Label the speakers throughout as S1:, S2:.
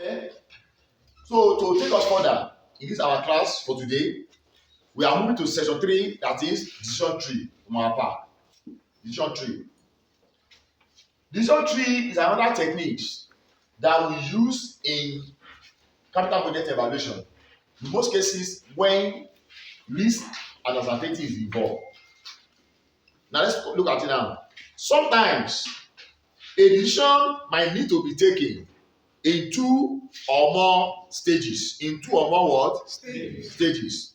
S1: Okay? So to take us further in this our class for today, we are moving to section 3, that is decision tree from our part. Decision tree. Decision tree is another technique that we use in capital project evaluation. In most cases, when risk and uncertainty is involved. Now let's look at it now. Sometimes a decision might need to be taken in two or more stages. In two or more what? Stages.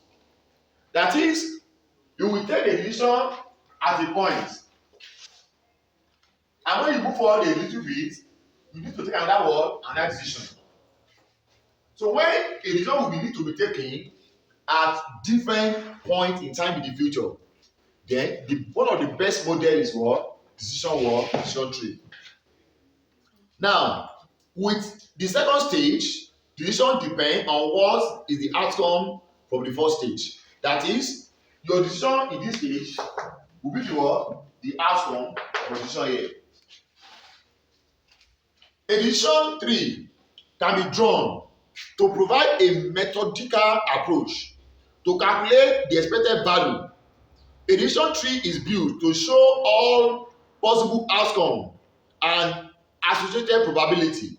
S1: That is, you will take a decision at a point, and when you move forward a little bit, you need to take another decision. So when a decision will need to be taken at different points in time in the future, then one of the best models is what? Decision tree. Now, with the second stage, decision depends on what is the outcome from the first stage. That is, your decision in this stage will be the outcome of the decision here. A decision tree can be drawn to provide a methodical approach to calculate the expected value. A decision tree is built to show all possible outcomes and associated probability.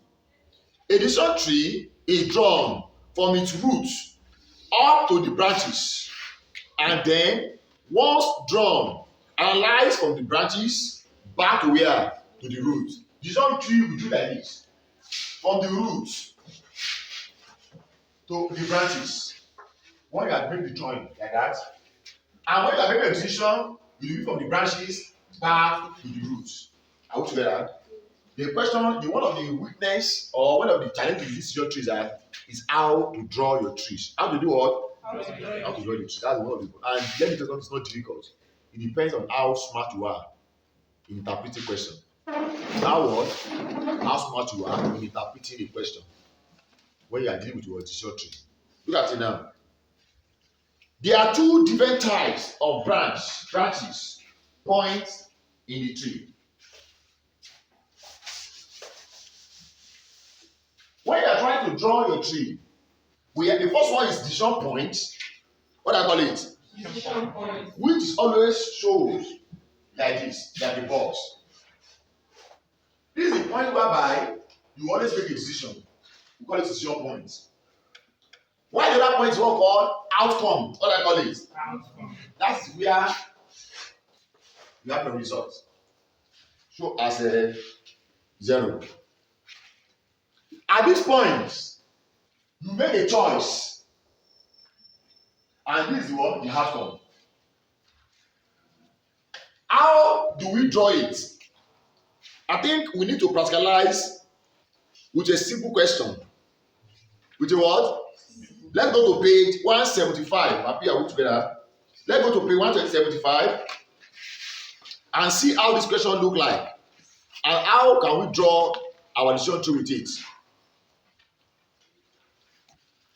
S1: A decision tree is drawn from its roots up to the branches, and then once drawn, analyzed from the branches back to where? To the root. Decision tree will do like this. From the roots to the branches. When you are doing the drawing like that, and when you are making a decision, you do it from the branches back to the roots. Are we together? The question, one of the weakness or one of the challenges in this decision tree is how to draw your trees. How to do what? How to draw the tree. That's one of the. And let me tell you, it's not difficult. It depends on how smart you are in interpreting question. How smart you are in interpreting a question when you are dealing with your decision tree. Look at it now. There are two different types of branches, points in the tree. When you are trying to draw your tree, the first one is decision point. What I call it? Decision point. Which always shows like this, like a box. This is the point whereby you always make a decision. We call it decision point. Why the other point is what called outcome? What I call it? Outcome. That's where you have the result. Show as a 0. At this point, you make a choice, and this is what the outcome. How do we draw it? I think we need to practicalize with a simple question. With a what? Let's go to page 175. Happy, are we together? Let's go to page 175 and see how this question look like, and how can we draw our decision tree with it.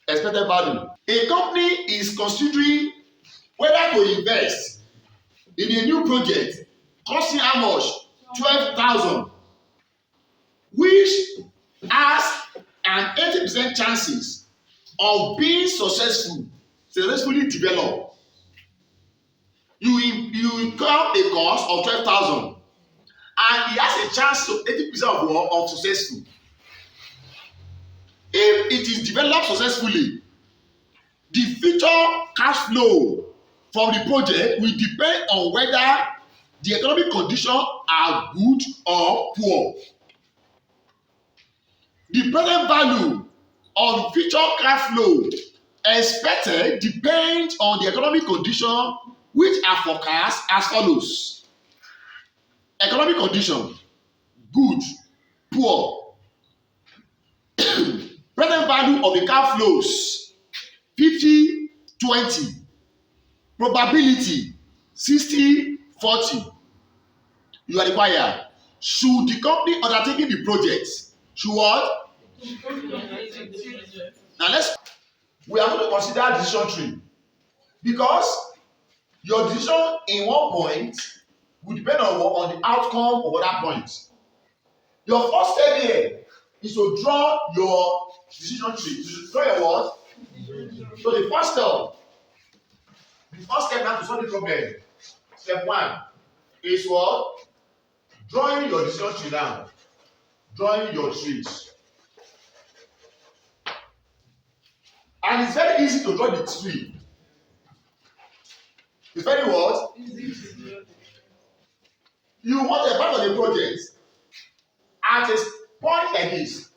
S1: Expected value. A company is considering whether to invest in a new project costing how much? 12,000, which has an 80% chances of being successfully developed. You incur a cost of 12,000, and it has a chance of 80% of successful. If it is developed successfully, the future cash flow from the project will depend on whether the economic conditions are good or poor. The present value of the future cash flow expected depends on the economic conditions, which are forecast as follows. Economic condition, good, poor. Present value of the cash flows, 50-20. Probability, 60-40. You are required. Should the company undertaking the project, should what? Now we are going to consider decision tree, because your decision in one point will depend on the outcome of other points. Your first step here is to draw your decision tree. You should draw your what? So the first step now to solve the problem. Step 1 is what? Drawing your decision tree down. Drawing your trees. And it's very easy to draw the tree. It's very what? You want a part of the project at a point like this.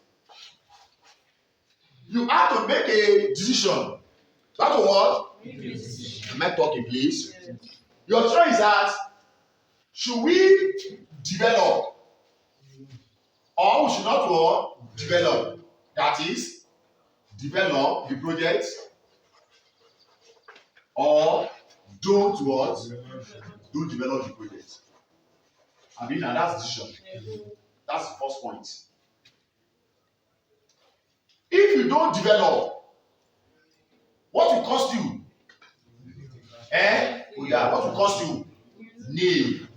S1: You have to make a decision. You have to what? Am I talking, please? Yes. Your choice is that should we develop or we should not what? Develop. That is, develop the project or don't what? Don't develop the project. I mean, and that's decision. That's the first point. If you don't develop, what will cost you? Oh yeah, what will cost you? Name.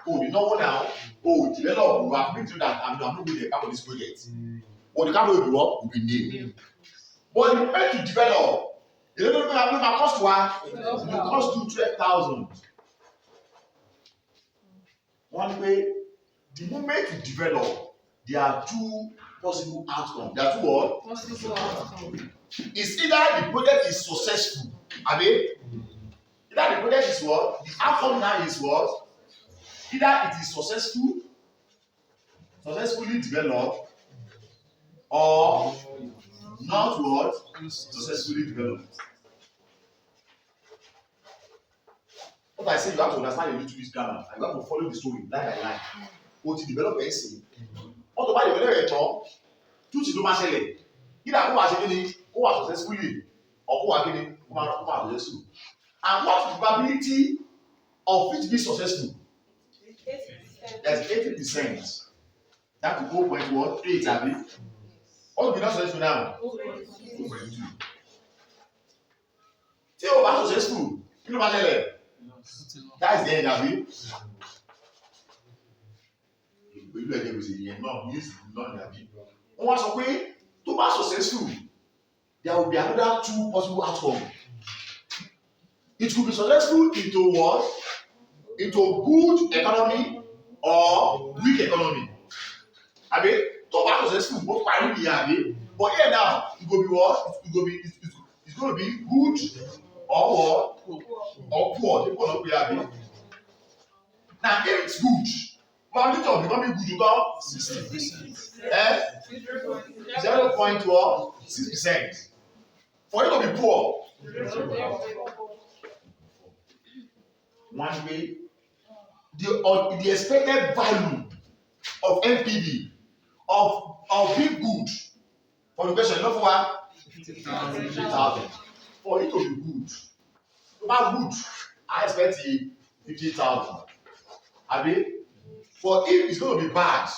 S1: Oh, you know what now? Oh, develop. You have made sure that I'm not going to be part of this project. But the capital will be what? Will be name. But the moment to develop, you don't know how much cost what? It will cost you 12,000. One way, the moment you develop, there are two possible outcomes. There are two what? Possible outcomes. It's either the project is successful. I mean, either the project is what? The outcome now is what? Either it is successfully developed, or not what? Successfully developed. What I say, you have to understand a little bit grammar, and you have to follow the story line by line. What you develop ẹ sìn. Wọ́n tó bá develop ẹ̀ tán, túùtì ló máa ṣẹlẹ̀. Either kó wá ṣe kí ni, kó wá successfully, or kó wá kí ni, kó máa successful. And what the probability of it to be successful? There's 80%. That will go 0.8, abi? What will be not successful now? 0.2. Tí o bá successful, kí ló máa ṣẹlẹ̀? That is the end, abi? Ìlú ẹ̀jẹ̀ kò sì yẹn náà ní ìsìn náà ní àbí. Wọ́n wá sọ pé tó bá successful, there will be another two possible outcomes. It could be successful into what? Into good economy or weak economy. Abi, tó bá successful, ó parí nìyẹn àbí. But here now, it go be what? It's going to be good or what? Or poor. They call it àbí. Now, if it's good, probability of becoming good you got 60%. 0.6%. For it to be poor, one way, the expected value of NPV of being good for the question, not for what? 50,000. For it to be good, about good, I expect 50,000. Abi, for if it's going to be bad,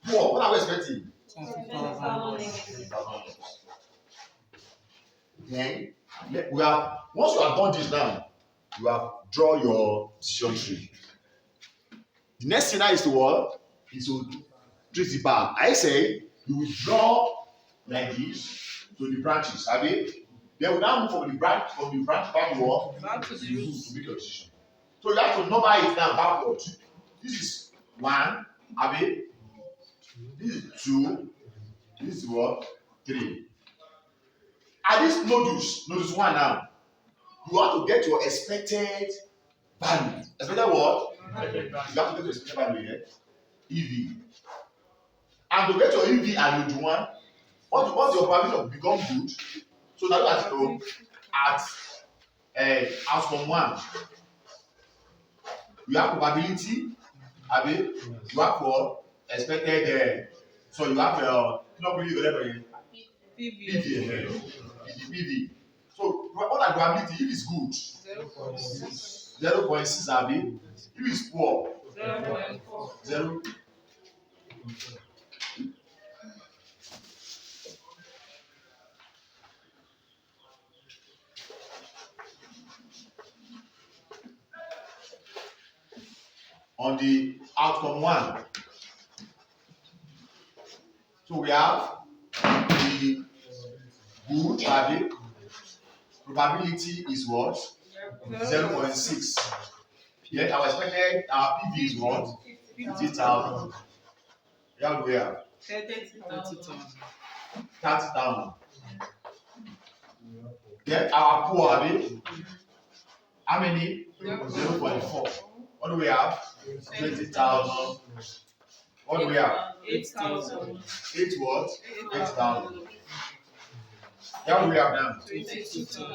S1: poor, what are we expecting? 20,000. Then we have, once you have done this now, you have draw your decision tree. The next thing now is to what? Is to trace the path. I say you will draw like this to the branches. Abi, then we now move from the branch back to what? Back to the root to make your decision. So you have to number it now backward. This is 1, Abi. This is 2. This is what? 3. At this notice 1 now, you have to get your expected value. Expected what? You have to get your expected value here. EV. And to get your EV and you do 1, once your probability of become good, so now that you know at outcome 1, you have probability, Abi, you have what? Expected, so you have not really the PV. So what are probability? If it's good, 0.6, Abi. If it's poor, 0.4. 0. On the outcome 1. So we have the Good, Abi. Probability is what? 0.6. Yet our expected PV is what? 50,000. Yeah, we have 30,000. Then our poor, Abi. How many? 0.4. What do we have? 20,000. What do we have?
S2: 8,000.
S1: 8 what? 8,000. Yeah, we have now 22,000.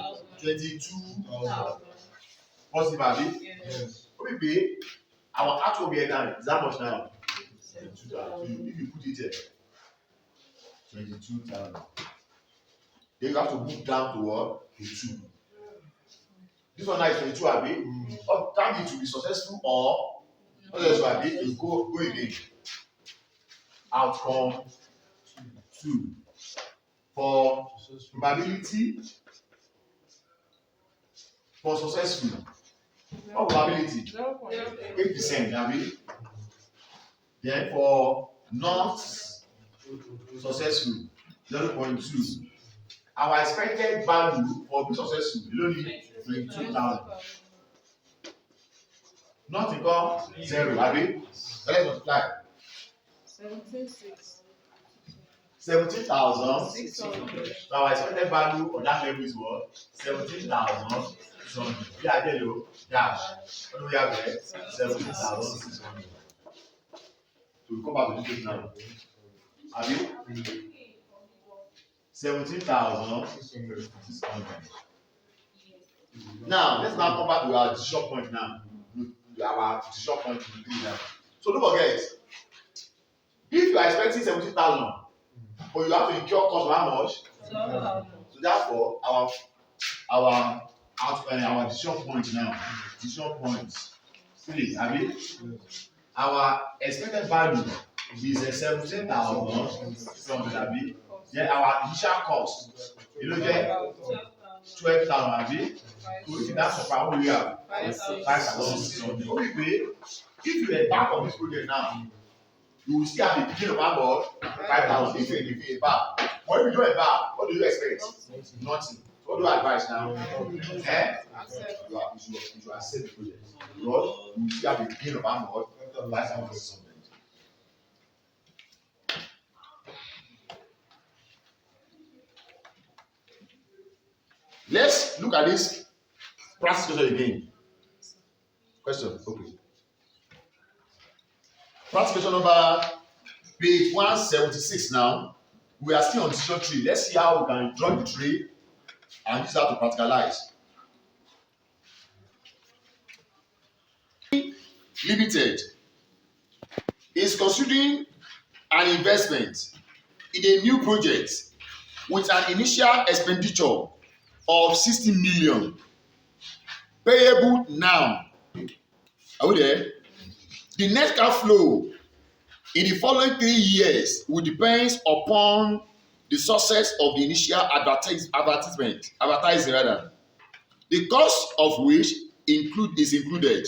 S1: Positive, Abi?
S2: Yes.
S1: What we pay? Our actual be down is that much now? 22,000. If you put it here, 22,000. Then you have to move down to what? To 2. This one now is 22, Abi. Or can it to be successful or successful, Abi? You go again. Outcome 2. For probability for successful. What probability? 8%, Abi. Then for not successful, 0.2. Our expected value for being successful is only 22,000. Not equal 0, Abi. Let's multiply. 17,600. So our expected value on that level is what? 17,600. Yeah, there you go. Dash. What do we have there? 17,600. So we come back to this now. Have you? 17,600. Now, let's now come back to our decision point now. Our decision point now. So don't forget, if you are expecting 17,000, but you have to incur cost of how much? So therefore, our decision point now, decision points 3, have you? Our expected value is 17,600, have you? Then our initial cost, you know, get 12,000, have you? So if that's the power we have 5,600. What we pay? If you embark on this project now, you will still have a beginning of about 5,000 if you embark. But if you don't embark, what do you expect? Nothing. So what do you advise now? You should accept the project. Because you will still have a beginning of about 5,600. Let's look at this practice question again. Question, okay. Practice question number page 176 now. We are still on decision tree. Let's see how we can draw the tree and use that to practicalize. Limited is considering an investment in a new project with an initial expenditure of 60 million payable now. Are we there? The net cash flow in the following 3 years will depend upon the success of the initial advertising rather. The cost of which is included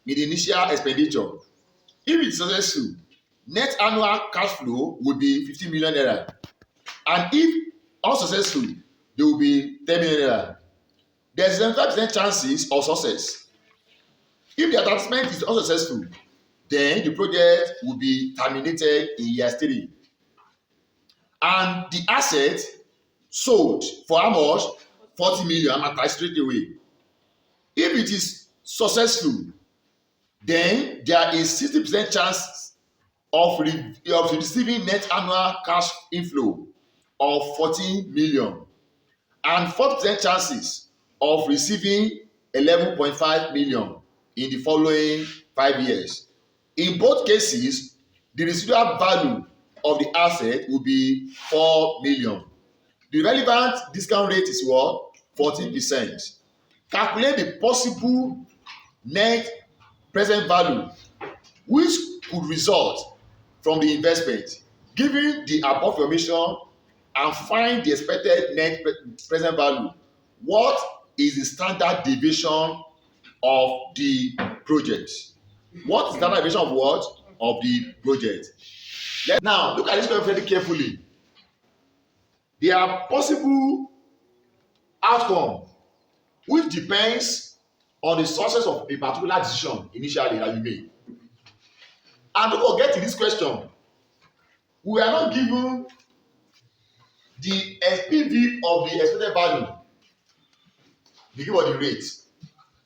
S1: in the initial expenditure. If it is successful, net annual cash flow will be 50 million naira. And if unsuccessful, there will be 10 million naira. There is 75% chances of success. If the advertisement is unsuccessful, then the project will be terminated in year 3. And the asset sold for how much? 40 million, amortized straight away. If it is successful, then there is 60% chance of receiving net annual cash inflow of 14 million and 40% chances of receiving 11.5 million in the following 5 years. In both cases, the residual value of the asset will be 4 million. The relevant discount rate is what? 14%. Calculate the possible net present value which could result from the investment. Given the above information and find the expected net present value, what is the standard deviation of the project? What is the standard deviation of what? Of the project. Now, look at this question very carefully. there are possible outcome which depends on the success of a particular decision initially that you made. And don't forget in this question, we are not given the SPV of the expected value, the give of the rate. So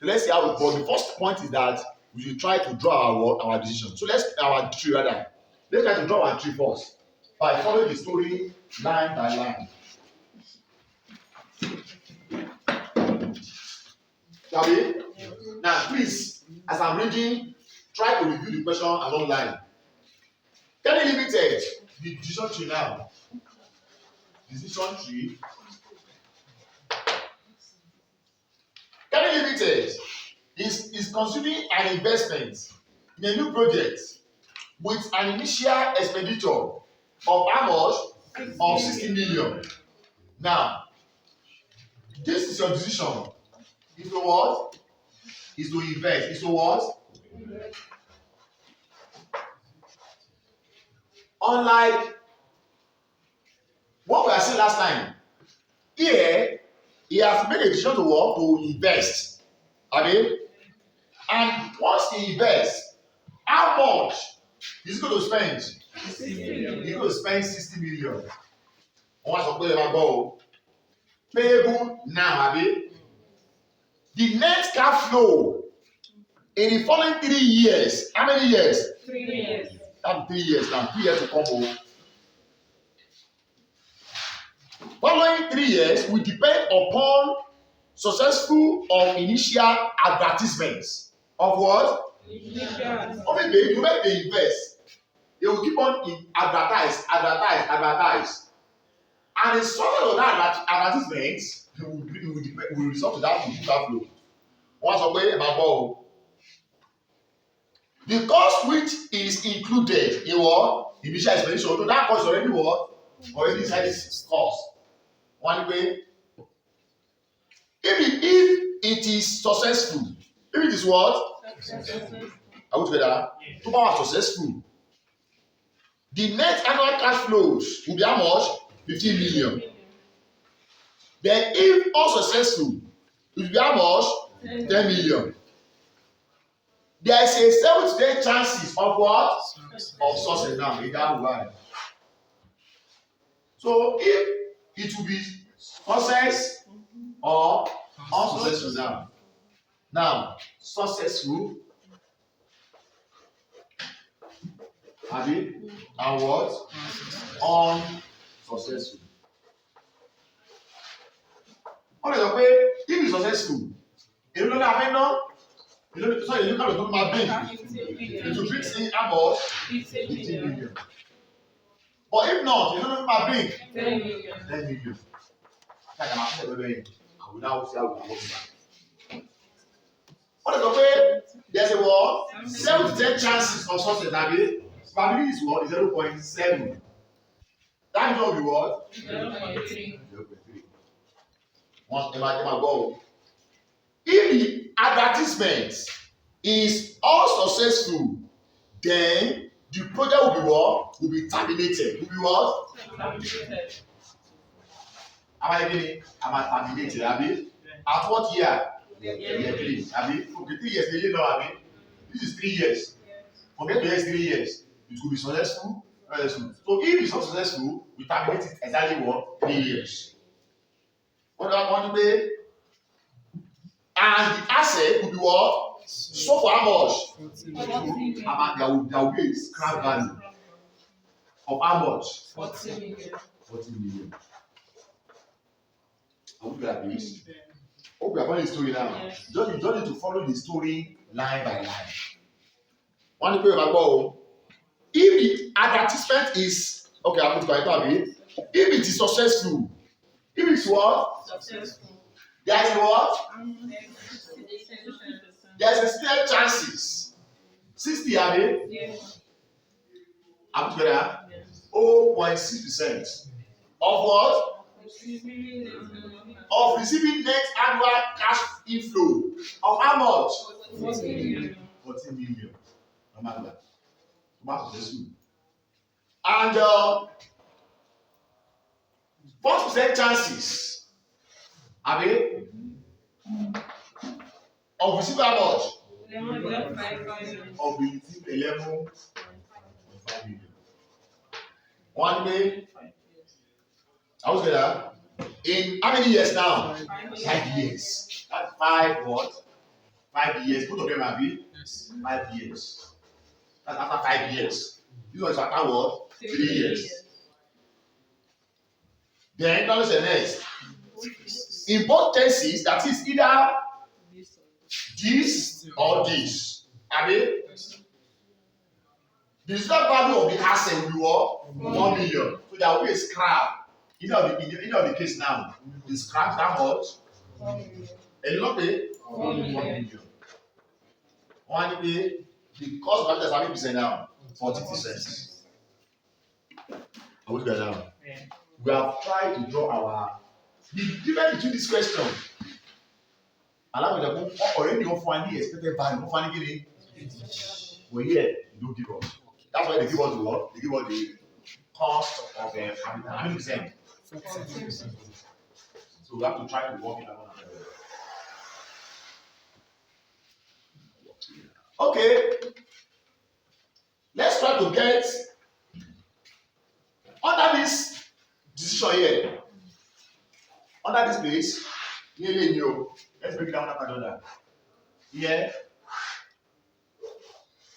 S1: let's see how it goes. The first point is that we should try to draw our decision. So let's our tree rather. Let's try to draw our tree first by following the story line by line. Shall we? Now, please, as I'm reading, try to review the question along line. Kenny Limited, the decision tree now. Decision tree. Kenny Limited is considering an investment in a new project with an initial expenditure of how much? Of 60 million. Now, this is your decision. Is to what? Is to invest. Is to what? Unlike what we are saying last time, here he has made a decision to what? To invest. Okay? And once he invests, how much is he going to spend? He's going to spend 60 million. Once I pay about payable now, abi. The net cash flow in the following 3 years. How many years?
S2: 3 years.
S1: That's 3 years now. 3 years to come over. Following 3 years will depend upon successful or initial advertisements of what? Of a day, you make the invest. They will keep on advertise. And the success of that advertisements will result to that cash flow. Once away about ball. The cost which is included in what? Initial expenditure. So that cost already what? Already inside this cost. One way. If it is successful, if it is what? Successful. Are we together? To power successful. The net annual cash flows will be how much? 15 million. Then if unsuccessful, it will be how much? 10 million. There is a 70% chances of what? Of success now in that way. So if it will be success or unsuccessful now. Now, successful, Abi, and what? Unsuccessful. What is the way? If it's successful, you don't have enough. Sorry, you can't talk about bank. It will bring in about 15 million. But if not, you don't have about bank. 10 million. 10 million. I will now see how we can work that. What is the way? There's a what? 7 to 10 chances of success. Probability is what? 0.7. That will be what? 0.3. Once Emma go. If the advertisement is unsuccessful, then the project will be what? Will be terminated. Will be what? Terminated. Am I getting it? Am I terminated? Abi? At what year? Year 3. Abi? Okay, 3 years. You know, Abi? This is 3 years. Forget the next 3 years. It will be successful. So if it's not successful, we terminate it exactly what? 3 years. What do I want to pay? And the asset will be what? So for how much? There will be a scrap value of how much? 40 million. 40 million. I will like this. Hope we are following the story now. Yes. You don't need to follow the story line by line. One thing about if the advertisement is okay, I'm going to go into if it is successful, if it's what? Successful. There is what? There is still chances. 60, Abi? Yes. I'm together? Yes. 0.6% of what? Of receiving net annual cash inflow of how much? 14 million. 14 million. Remember that. And 40% chances, abi, of receiving how much? Of receiving 11.5 million. One day, I was there. In how many years now? 5 years. That's 5 what? 5 years. Both of them have been 5 years. That's after 5 years. This one is after what? 3 years. Then now listen next. In both cases, that is either this or this. Abi, the residual value of the asset will be what? 1 million. So there will be a scrap. In the case now, the scrap that much? And you not pay 1 million. One pay the cost of that is 70% now, 40%. Are we together now? We have tried to draw our the difference between this question. Allow me to go already on finding expected value, finding it. Well, here you don't give us. That's why they give us the what? They give us the cost of capital. How many percent? 40%. So we have to try to work it out. Okay. Let's try to get under this decision here. Under this place, let's break it down after another. Here,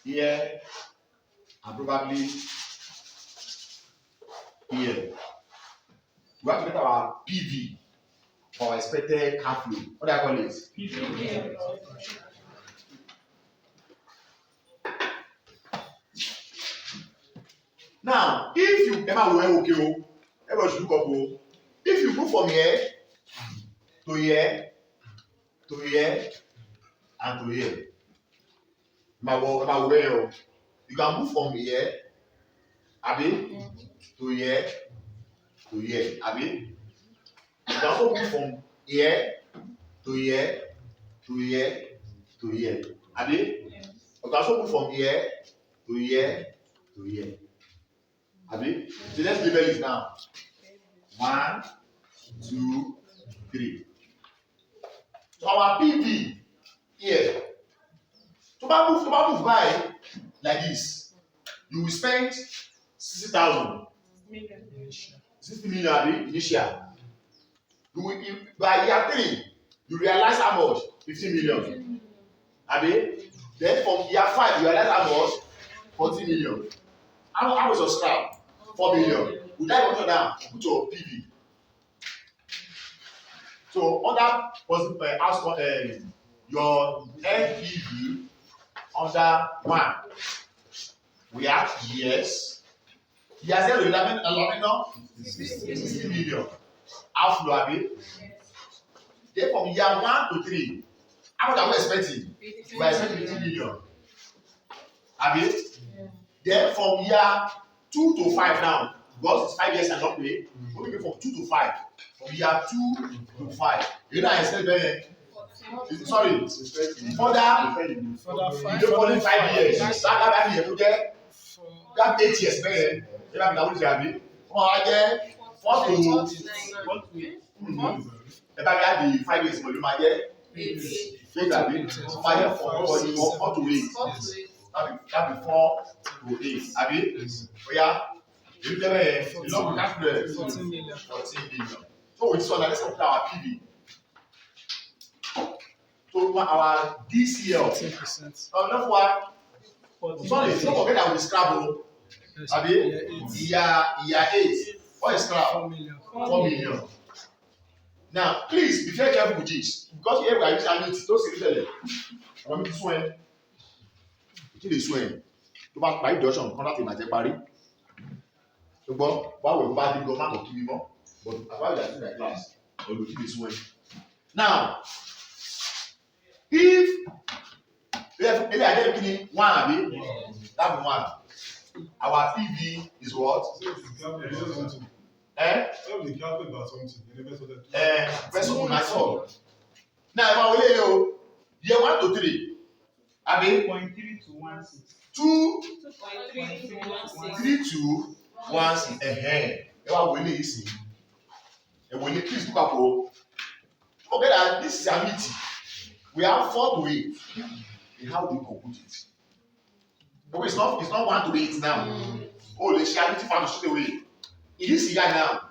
S1: here, and probably here. We have to get our PV for our expected cash flow. What do I call it? PV. Now, if you everybody should look up. If you move from here to here, to here, and to here, you can move from here, abi, to here, to here, abi. You can also move from here to here, to here, to here, abi. You can also move from here to here, to here, abi. So let's label it now. 1, 2, 3. So our PV here. To move by like this, you will spend 60,000. 60 million initial. You will, by year 3, you realize how much? 15 million. Abi? Then from year 5, you realize how much? 40 million. How was your scrap? 4 million. We die water down, put your PV. So other your NPV under 1. We have years. Years there will be 60 million. Outflow, abi. Then from year 1 to 3, how much are we expecting? We are expecting 50 million. Abi. Then from year 2 to 5 now, because it's 5 years and not pay, we pay from 2 to 5. From year 2 to 5. You know I expect sorry, further 5 years. That year to get that 8 years there. That be what you have. I get 4 to if I get the 5 years, you might get 8. That be 4 to 8. That be 4 to 8. Abi, oya, you tell me the long calculate 14 million. So with this one, let's complete our PV. So our DCL. 10%. Enough what? Sorry, don't forget that we Scrabble. Abi, year 8. What is Scrabble? 4 million. Now, please be very careful with this because here we are using annuity. Don't say it. I want me to swear. It is swear. To back by deduction, contract in my party. So, why will bad go back to me more? But as far as I see my class, I will keep this way. Now, if maybe I get beginning 1, that be 1. Our PV is what? Now, if I will year 1 to 3, I mean 0.3 to 1.6. 2.3 to 1.6. If I will easy. And when you please look up, okay, that this is ability. We have 4 to 8. And how do you compute it? Okay, it's not 1 to 8 now. Oh, the ability found straight away. In this year now,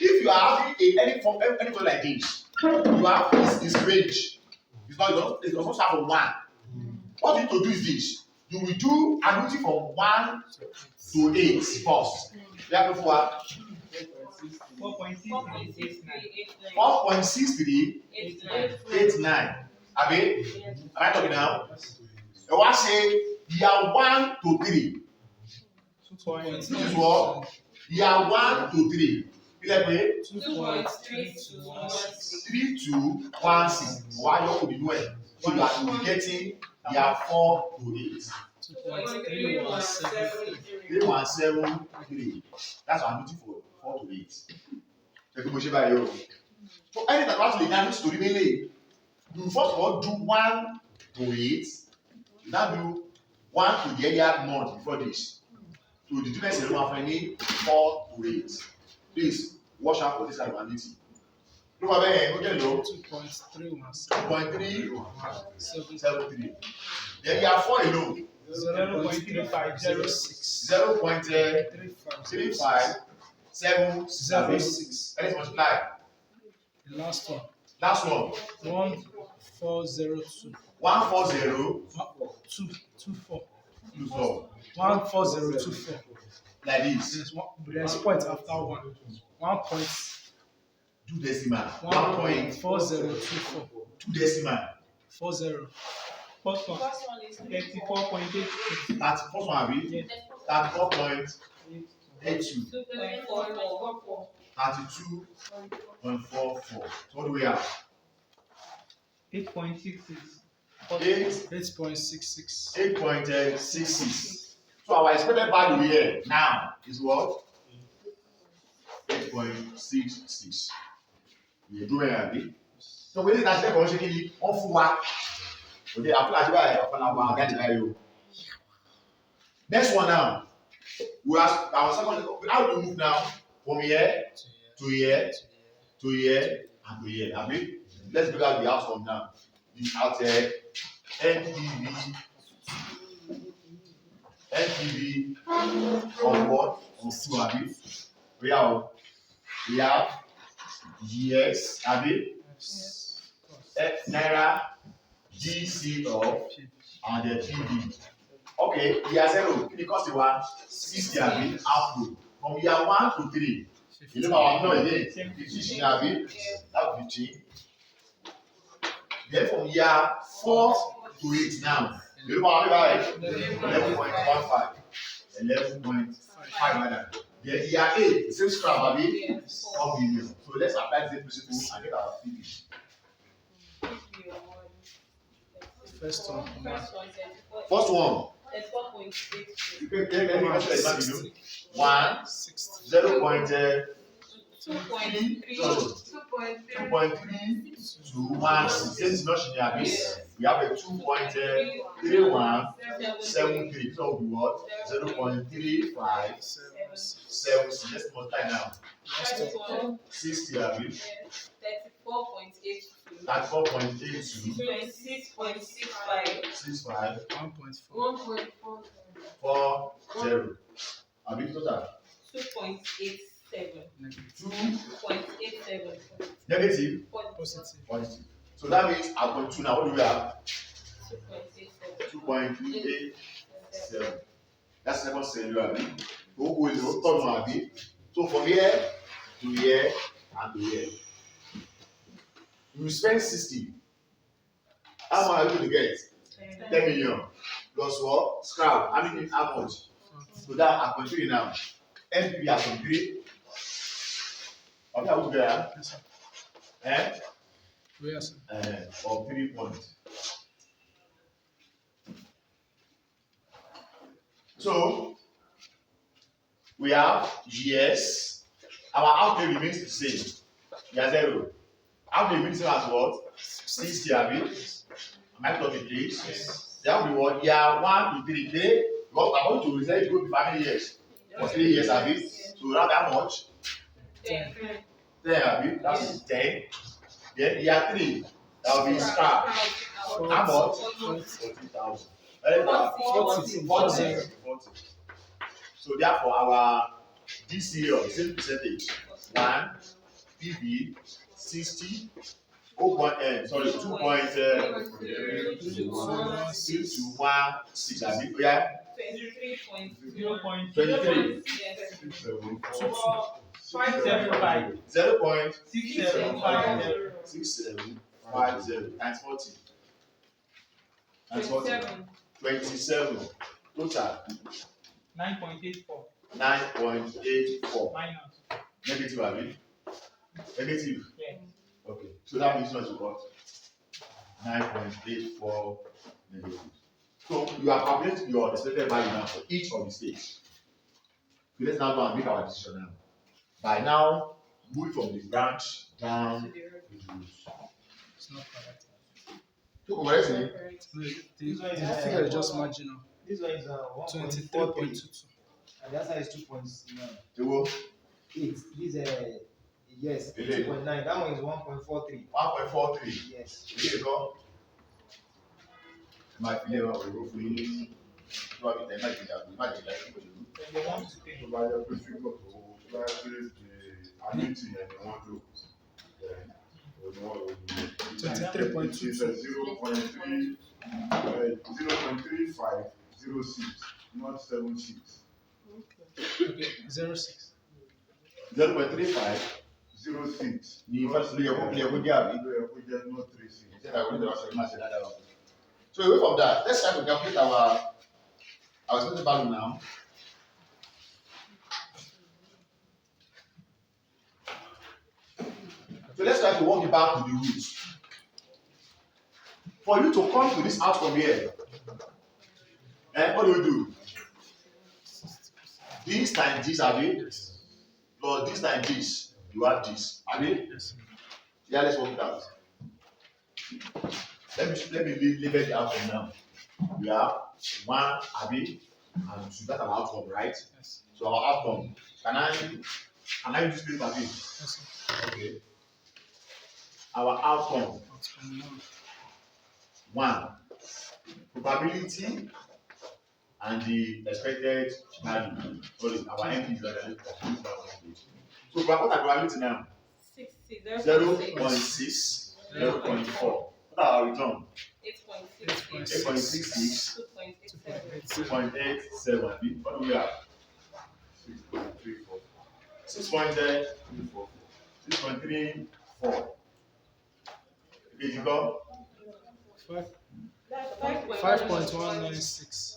S1: if you are having any form like this, you have this range. It does not start from 1. What you need to do is this. You will do ability from 1 to 8 first. We have before 4.6389. Abi, am I talking now? I want to say year 1 to 3. This is what? Year 1 to 3. Let me 3216. Why you could do it? So that you will be getting year 4 to 8. 3173. That's what I'm looking for. 4 to 8. So anything that was the story really, you first of all do 1 to 8. You now do 1 to the earlier month before this. So the difference is 4 to 8. Please watch out for this kind of ability. Look at there, go get low. 2.373. Then you have 4 alone.
S2: 0.3506.
S1: 0.3576. Let's multiply.
S2: The last one. 1402.
S1: 14024.
S2: 14024.
S1: Like this.
S2: There's point after 1. 1 point.
S1: 2 decimal.
S2: 1.4024.
S1: 2 decimal.
S2: 40.
S3: First one is 34.8.
S1: That's first one, Abi. 34.82. 32.44. So what do we have?
S3: 8.66.
S2: 8.66.
S1: 8.66. So our expected value here now is what? 8.66. You do it, so we need to check on shaking off work. Okay, apply to next one now. We ask our second. How do we move now from here to here to here and to here? I mean, let's look at the outcome now. The out here NPV of what? Of 2, Abi. We have GS, Abi. Naira, GC of, and the PV. Okay, year 0, it costs you 60, Abi, outflow. From year 1 to 3, you know our no again, 15, Abi, that 15. Then from year 4 to 8 now, you know our 11.15. 11.5. Then year 8, the same scrap, Abi, 4 million. So let's apply the principle and get our PV.
S2: First one.
S1: First one.
S3: 34.82.
S1: You can 1
S2: 60.
S1: 0.3
S3: 2.3
S1: to 1 6. This is not Shinyami. We have a 2.3173. So we what? 0.3576. Let's multiply now. 60 Abi.
S3: 34.82.
S1: 34.82.
S3: 26.65.
S1: 65.
S2: 1.4.
S1: 40. Abi total.
S3: 2.87. 2.87.
S1: Negative.
S2: Positive.
S1: Positive. So that means I point 2 now. What do we have?
S3: 2.87.
S1: 2.87. That's the second scenario. Go with the third one. So from here to here and to here. You spend 60. How much are you going to get? 10 million. Plus what? Scrap. I mean, how much? So that I continue now. NP has been great. Okay, I will be there.
S2: Yes, sir.
S1: Eh?
S2: Yes, sir.
S1: Of 3 points. So we have GS. Our outlay remains the same. We are 0. Outlay remains the same as what? 60 Abi. Am I talking please?
S2: Yes.
S1: That will be what? Year 1 to 3. Okay? Because I'm going to reserve it for how many years? For 3 years Abi. So around how much?
S3: 10.
S1: 10 abi, that's 10. Then year 3, that will be scrap. How much? 40,000. Very good.
S2: 40.
S1: 40. 40. So therefore, our this year, same percentage. 1, PB, 60, 2.6 abi, yeah, 23. 0.6750 times 40 times 40 27 total 9.84 negative abi negative okay so that means not to what 9.84 negative. So you are calculating your expected value now for each of the states. So let's now go and make our decision now. By now, move from the branch down to the root.
S2: It's not correct.
S1: So what is it?
S2: No, the figure is just marginal.
S4: This one is 1.43.
S2: 23.22.
S4: And the other is 2.9.
S1: Ewo?
S4: 8. This yes,
S1: Ele.
S4: 2.9. That one is 1.43.
S1: 1.43.
S4: Yes.
S1: Ele go. My feeling of the roof is to have it imagine that
S4: And they want to pay.
S5: tó bá yẹ pé fígọ̀ tó bá yẹ pé àníìtì yẹn ni wọ́n lò òní wọ́n lò ní
S2: 23.22.
S5: 0.3506 not 76.
S2: Okay, 06.
S1: 0.35
S5: 06
S1: ni first ló yẹ kó jẹ́ àbí.
S5: ló yẹ kó jẹ́ not 36.
S1: So away from that, let's try to calculate our expected value now. So let's try to walk it back to the roots. For you to come to this outcome here, what do? This times this, abi, plus this times this, you have this, abi. Yeah, let's work it out. Let me label the outcome now. We have 1, abi, and 2. That's our outcome, right?
S2: Yes.
S1: So our outcome. Can I use this paper, abi?
S2: Yes.
S1: Okay. Our outcome. 1. Probability and the expected value. Sorry, our MP value. So what are probability now? 0.6, 0.4. What are our return? 8.66, 2.87. What do we have?
S5: 6.34.
S1: 6.34. Okay, you go.
S2: 5.196.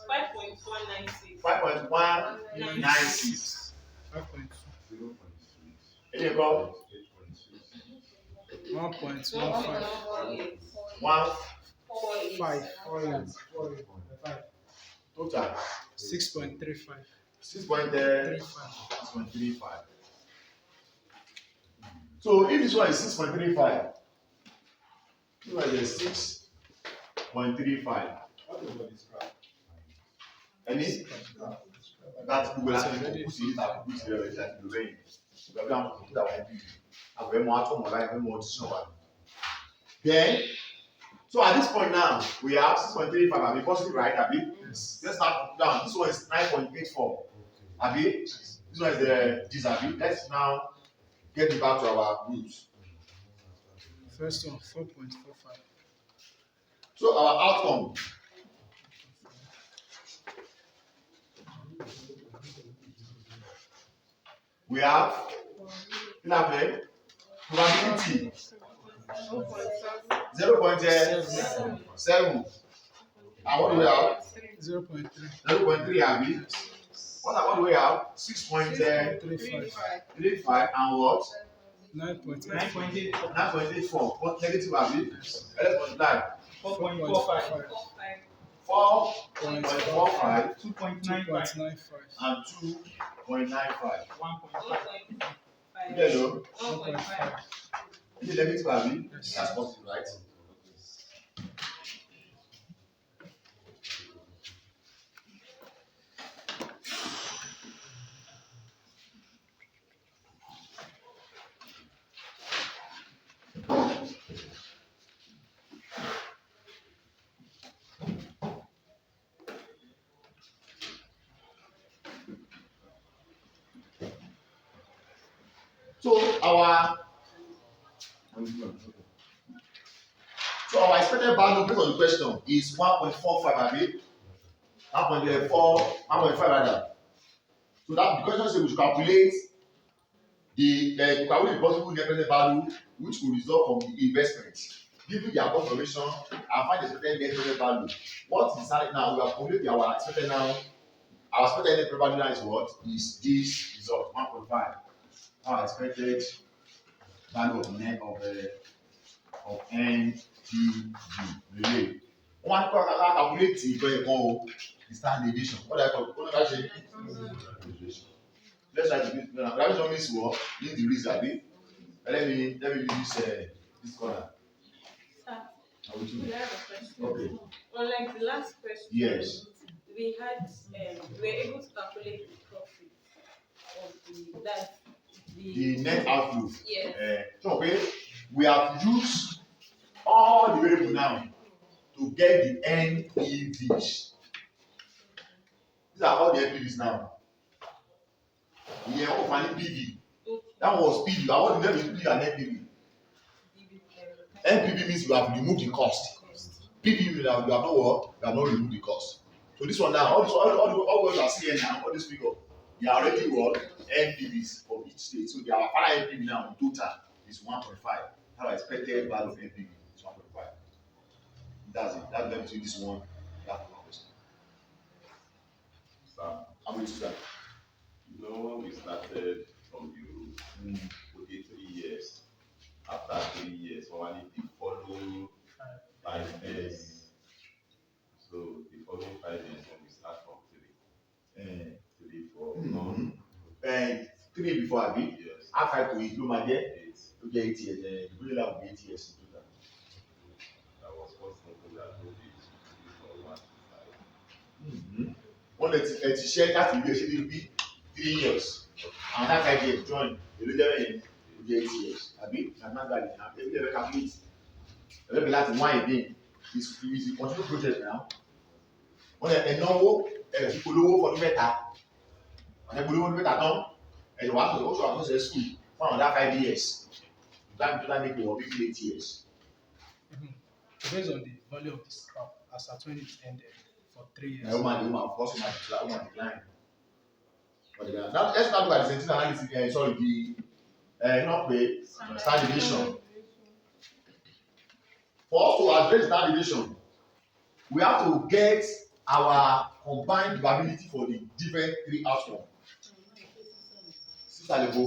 S1: 5.196.
S2: 5.2.
S1: Here you go.
S2: 1.15.
S1: 1
S2: 5.
S1: total.
S2: 6.35.
S1: 6.35. So if this one is 6.35, this one is 6.35.
S5: What about this graph?
S1: Any? That we will have to put it that put it that the way. We have to put that one. And we more to more like we more to Then, so at this point now, we have 6.35. Abi positive, right? Abi?
S2: Yes.
S1: Let's start down. This one is 9.84. Abi? This one is this Abi. Let's now get it back to our roots.
S2: First one, 4.45.
S1: So our outcome. We have probability 0.7. And what do we have?
S2: 0.3.
S1: 0.3 Abi. What do we have? 6.35 and what?
S2: 9.8.
S1: 9.84. What negative Abi? Let's multiply.
S2: 4.45.
S1: 4.45
S2: 2.95.
S1: and 2.95.
S3: 1.5.
S1: Hello.
S2: 1.5.
S1: Is it negative Abi?
S2: Yes.
S1: That's positive, right? So our expected value based on the question is 1.45, abi? 1.5 rather. So that the question says we should calculate the possible net present value which will result from the investment. Given the above information and find the expected net present value. What is that now? We have calculated our expected now. Our expected net present value now is what? Is this result 1.5. Our expected value of net of NTV. Really. One calculate the standard deviation. What do I call? What do I say? Deviation. Let's try to do it now. That don't mean what? Use the reason, abi? Let me use this corner.
S3: Sir,
S1: I will do
S3: we
S1: it.
S3: have a question.
S1: Okay.
S3: Unlike the last question,
S1: Yes.
S3: we were able to calculate the profit of
S1: The net outflow.
S3: yes.
S1: So okay, we have used all the variables now to get the NPVs. These are all the NPVs now. Yeah, what was PV? That was PV. I want to get PV and NPV. NPV means you have removed the cost. PV means you have not what? You have not removed the cost. So this one now, all what you are seeing now, all this figure, they are already what? NPVs for each state. So their final NPV now in total is 1.5. How expected value of NPV is 1.5. That's it. That's the between this one. That one question.
S5: Sir,
S1: I'm going to start.
S5: you know when we started from the root, we did 3 years. After 3 years, we wanted to follow 5 years. So the following 5 years when we start from 3. 3 for none.
S1: 3 before I be.
S5: Yes.
S1: Add 5 to it, no matter.
S5: 8.
S1: To get 8 years. The green line will be 8 years in total.
S5: That was first thinking that maybe it should be for 1 to 5.
S1: Wọ́n lè ti ṣe láti ilé ṣe ní bí 3 years. And that 5 years join èlò jẹ́ bẹ́yẹn ó jẹ́ 8 years. Àbí mathematically na ebi lè fẹ́ calculate. Ẹlẹ́bi láti wá again is a continuous project now. Wọ́n lè ẹ̀náwó ẹ̀rẹ̀ fi polówó fọdún mẹ́ta. Ọ̀nà polówó fọdún mẹ́ta tán. Ẹ̀yọ̀ wá sọ̀rọ̀ ó sọ̀rọ̀ àtúnṣe school for another 5 years. That make it what 8 years.
S2: Based on the value of this crop as at when it ended for 3 years.
S1: The woman, of course, woman decline. Now let's not look at the sentence analysis. Sorry, the not pay standard deviation. For us to address standard deviation, we have to get our combined probability for the different 3 outcomes. Sister Lebo.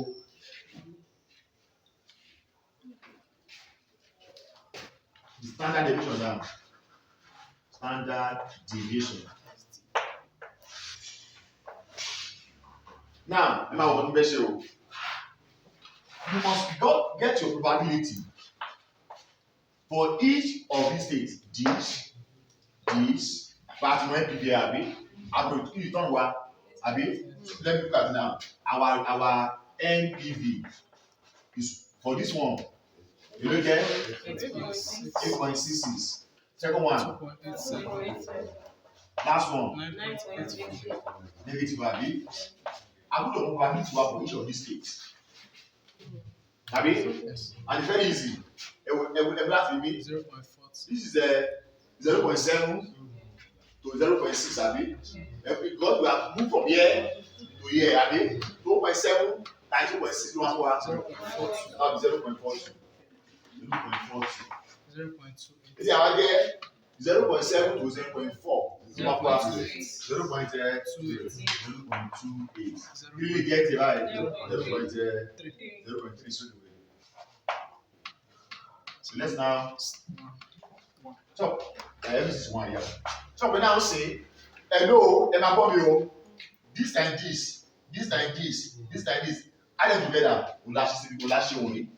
S1: The standard deviation now. Standard deviation. Now, you must get your probability for each of these states. This, but when PBA abi, after you turn one, abi, let me look at it now. Our NPV is for this one. You look at 8.66. Second one,
S2: 2.87.
S1: last one,
S2: 9.84.
S1: negative abi. I put your probability for each of these states. Abi,
S2: Yes.
S1: and it's very easy. Last maybe
S2: 0.40.
S1: this is 0.7 to 0.6 abi. Because we have moved from here to here abi. 2.7 times 2.6 no one
S2: 0.42.
S1: now be 0.42. 0.42.
S2: 0.28.
S1: You see our there 0.7 to 0.4.
S2: 0.28.
S1: 0.28.
S2: 0.28.
S1: Really get it right.
S3: 0.3.
S1: 0.3 straight away. So let's now so this is 1 year. So we now say hello, Emma Bobio. This time this, this time this, this time this. Add them together. We last year only.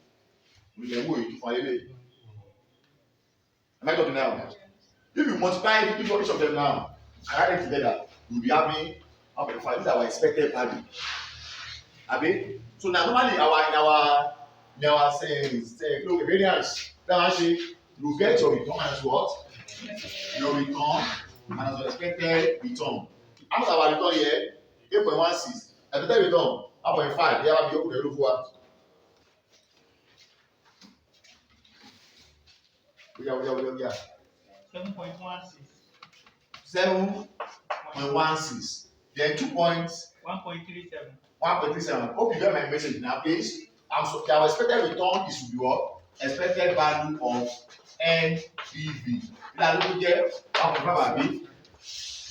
S1: We can wait for a Am I talking now? If you multiply each of them now and add them together, we'll be having 1.5. This is our expected value. Abi? So now normally our variance, that you get your return as what? Your return and as your expected return. How much our return here? 8.16. Expected return 1.5. Here will be open the roof. Yeah.
S6: 7.16.
S1: 7.16. Then 2 points.
S6: 1.37.
S1: 1.37. Hope you get my message now, please. Our expected return is what? Expected value of NEV. Look here, 1.5 abi.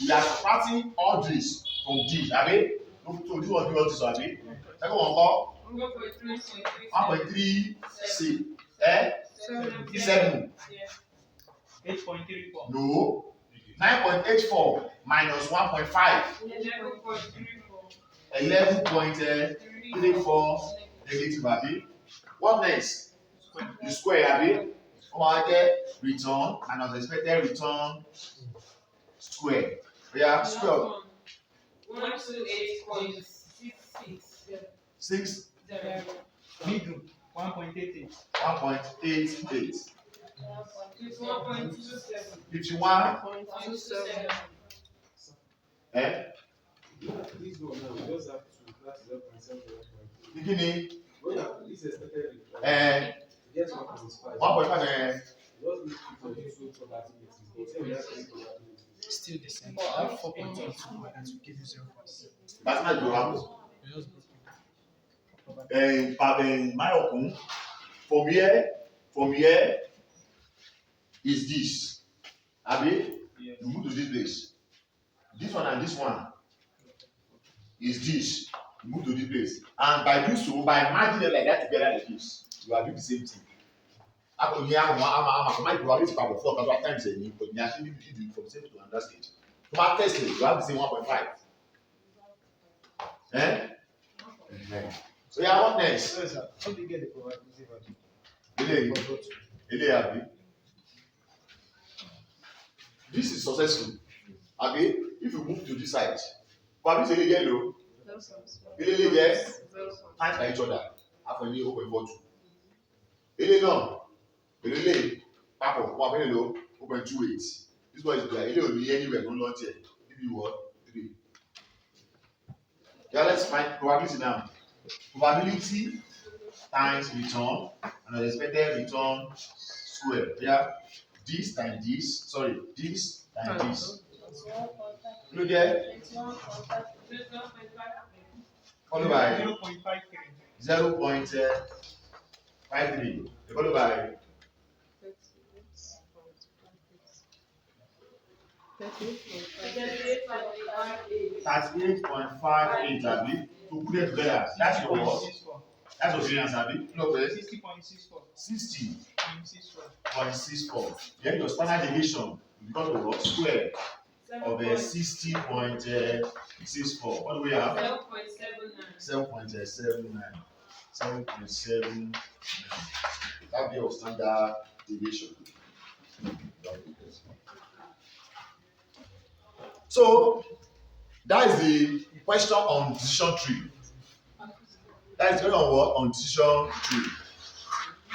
S1: We are subtracting all this from this, abi. Look, so this one do all this, abi. Second one go 1.36. 7.
S6: 8.34.
S1: No. 9.84 minus 1.5. 11.34 negative, abi. What next? The square, abi. Return and expected return square. Yeah, square. 6.
S6: Middle. 1.88.
S1: 1.88. 51.
S7: This one now, we just have to, that is 0.7.
S1: Beginning.
S7: This expected return. Get 1.5.
S1: 1.5.
S7: Just need to produce two probabilities, but then we have three probabilities.
S2: Still the same. I have 4.22 and to give you 0.7.
S1: That's not your happen.
S2: You just broke it.
S1: My open. From here is this. Abi,
S6: Yes.
S1: you move to this place. This one and this one is this. You move to this place. And by doing so, by merging them like that together like this, you are doing the same thing. After here, I'm probability power 4 because times a new, but you actually do it from same to another stage. To my test it, you have the same 1.5. So yeah, what next?
S4: So, sir, how do you get the probability value?
S1: Abi. This is successful. Abi, if you move to this side, probability yellow. Yes, times by each other. Half a million 0.42. No. Papọ̀ 0.28. This one is like anywhere, no launch here. Give you what? 3. Yeah, let's find probability now. Probability times return and expected return square. Yeah, this times this. Sorry, this times this. Look there. Followed by
S6: 0.53.
S1: 0.53. Followed by 38.58. Abi, to put it together. That's your what?
S6: 60.64.
S1: That's your variance, Abi. No,
S6: 60.64.
S1: 60.64. Then your standard deviation because of what? Square of 60.64. What do we have? 7.79. 7.79. That be your standard deviation. So that is the question on decision tree. That is going on what? On decision tree.